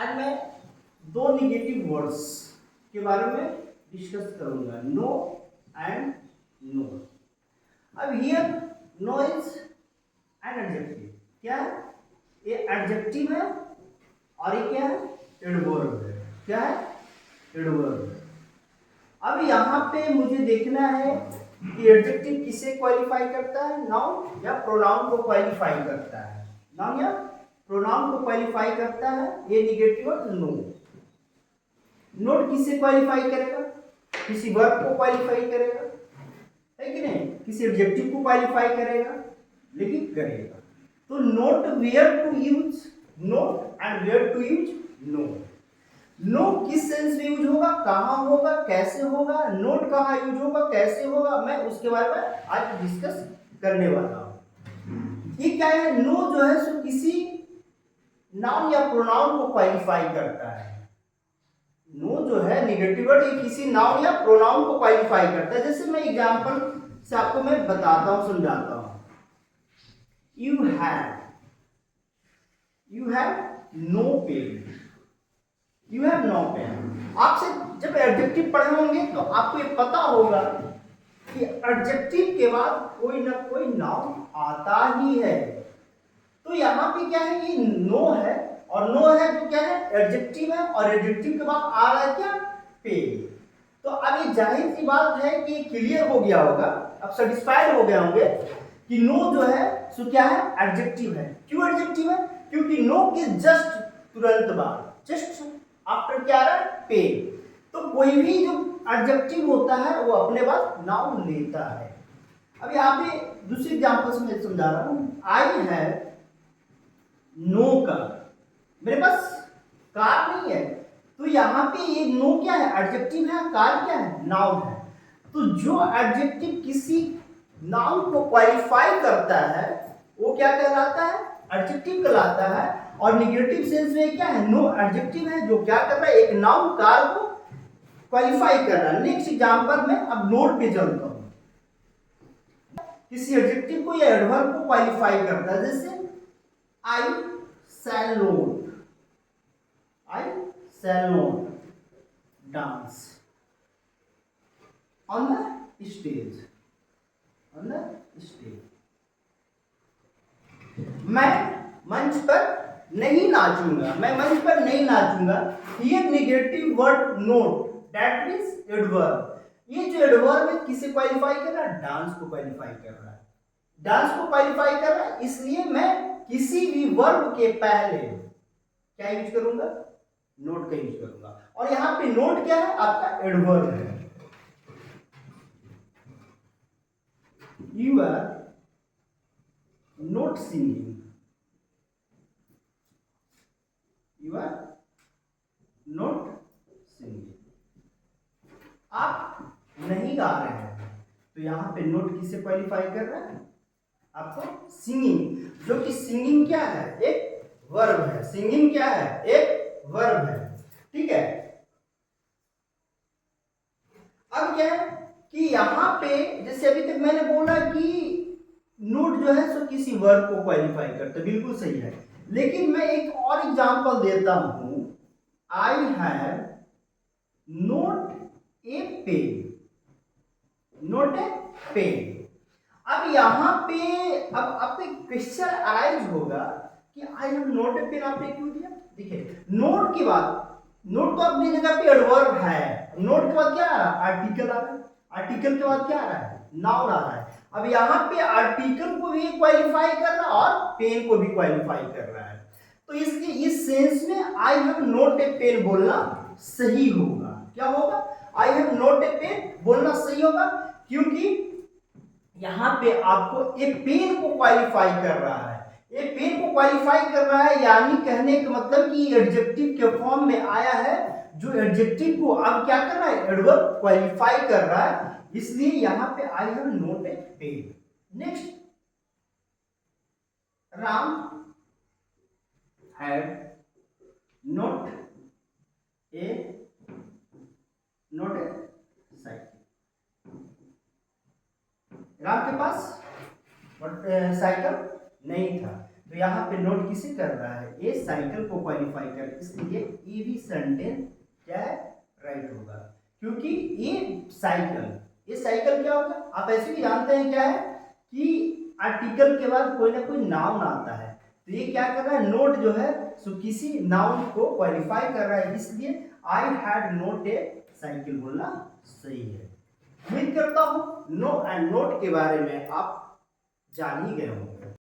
आज मैं दो निगेटिव वर्ड्स के बारे में डिस्कस करूंगा, नो एंड नो। अब here no is an adjective. क्या है? ये एडजेक्टिव है और ये क्या है? एडवर्ब है। क्या है? एडवर्ब है। अब यहाँ पे मुझे देखना है कि एडजेक्टिव किसे क्वालिफाई करता है, नाउन या प्रोनाउन को क्वालिफाई करता है। नाउन या प्रोनाउन को क्वालिफाई करता है ये निगेटिव और नो। नोट किसे क्वालिफाई करेगा? किसी वर्ब को क्वालिफाई करेगा, है कि नहीं? किसी एडजेक्टिव को क्वालिफाई करेगा, लेकिन करेगा। तो note where to use not and where to use no. No किस सेंस में यूज होगा, कहां होगा, कैसे होगा, नोट कहां यूज होगा, कैसे होगा, मैं उसके बारे में आज डिस्कस करने वाला हूं। ये क्या है? नो जो है सो किसी नाउन या प्रोनाउन को क्वालिफाई करता है। नो जो है निगेटिव वर्ड, ये किसी नाउन या प्रोनाउन को क्वालिफाई करता है। जैसे मैं एग्जांपल से आपको मैं बताता हूं, समझाता हूं। You have no pen. You have no pen. आपसे जब एडजेक्टिव पढ़े होंगे तो आपको ये पता होगा कि एडजेक्टिव के बाद कोई ना कोई नाउन आता ही है। तो यहाँ पे क्या है? ये नो है, और नो है जो क्या है? एडजेक्टिव है, और एडजेक्टिव के बाद आ रहा है क्या? पेन। तो अब ये जाहिर सी बात है कि क्लियर हो गया होगा, अब सेटिस्फाइड हो गए होंगे कि नो जो है सो क्या है? एडजेक्टिव है। क्यों एडजेक्टिव है? क्योंकि नो के जस्ट तुरंत बाद, जस्ट आफ्टर क्या आ रहा है? पेन। तो कोई भी जो एडजेक्टिव होता है वो अपने बाद नाउन लेता है। अब यहाँ पे दूसरी एग्जांपल से मैं समझा रहा हूं। I have no car. मेरे पास कार नहीं है। तो यहाँ पे ये नो क्या है? एडजेक्टिव है, कार क्या है? नाउन है। तो जो एडजेक्टिव किसी नाउन को क्वालिफाई करता है वो क्या कहलाता है? एडजेक्टिव कहलाता है। और निगेटिव सेंस में क्या है? नो एडजेक्टिव है जो क्या कर रहा है? एक नाउन कार को क्वालिफाई कर रहा है। नेक्स्ट एग्जांपल में अब नोट पे चलता हूं। किसी एडजेक्टिव को या एडवर्ब को क्वालिफाई करता है। जैसे आई shall not, I shall not dance on the stage, on the stage. मैं मंच पर नहीं नाचूंगा, मैं मंच पर नहीं नाचूंगा। ये negative word note, that means adverb. ये जो एडवर्ब है किसे क्वालिफाई कर रहा है? डांस को क्वालिफाई कर रहा है। डांस को क्वालिफाई कर रहा है, इसलिए मैं किसी भी वर्ब के पहले क्या यूज करूंगा? नोट का यूज करूंगा। और यहां पे नोट क्या है? आपका एडवर्ब है। You are not singing, you are not singing. आप नहीं गा रहे हैं। तो यहां पे नोट किसे क्वालिफाई कर रहा है? आपको सिंगिंग, जो कि सिंगिंग क्या है? एक वर्ब है। सिंगिंग क्या है? एक वर्ब है। ठीक है। अब क्या है कि यहां पे जैसे अभी तक मैंने बोला कि नोट जो है सो किसी वर्ब को क्वालिफाई करता है, बिल्कुल सही है। लेकिन मैं एक और एग्जांपल देता हूं। I have not a pen, not a pen. अब यहां पे अब आपको एक क्वेश्चन अराइज होगा कि I have not a pen आपने क्यों दिया? देखिए, नोट के बाद, नोट तो अपनी जगह पे एडवर्ब है। नोट के बाद क्या आ रहा है? आर्टिकल आ रहा है। आर्टिकल के बाद क्या आ रहा है? नाउन आ रहा है। अब यहाँ पे आर्टिकल को भी क्वालिफाई कर रहा है और पेन को भी क्वालिफाई कर रहा है। तो इसके इस सेंस में I have not a pen बोलना सही होगा। क्या होगा? I have not a pen बोलना सही होगा, क्योंकि यहां पे आपको ए पेन को क्वालिफाई कर रहा है। ए पेन को क्वालिफाई कर रहा है, यानी कहने का मतलब कि एडजेक्टिव के फॉर्म में आया है, जो एडजेक्टिव को अब क्या कर रहा है? एडवर्ब क्वालिफाई कर रहा है। इसलिए यहां पे I have not a pen. Next, Ram had not a cycle. Ram के पास साइकिल नहीं था। तो यहाँ पे नोट किसे कर रहा है, ए साइकिल को क्वालिफाई कर, इसलिए ये भी सेंटेंस क्या है, राइट होगा। क्योंकि ये साइकिल क्या होगा, आप ऐसे भी जानते हैं क्या है कि आर्टिकल के बाद कोई ना कोई नाउन आता है, तो ये क्या कर रहा है, नोट जो है सो किसी नाउन को क्वालिफाई कर रहा है, इसलिए I had not a cycle बोलना सही है। उम्मीद करता हूं नो एंड नोट के बारे में आप जान ही गए होंगे।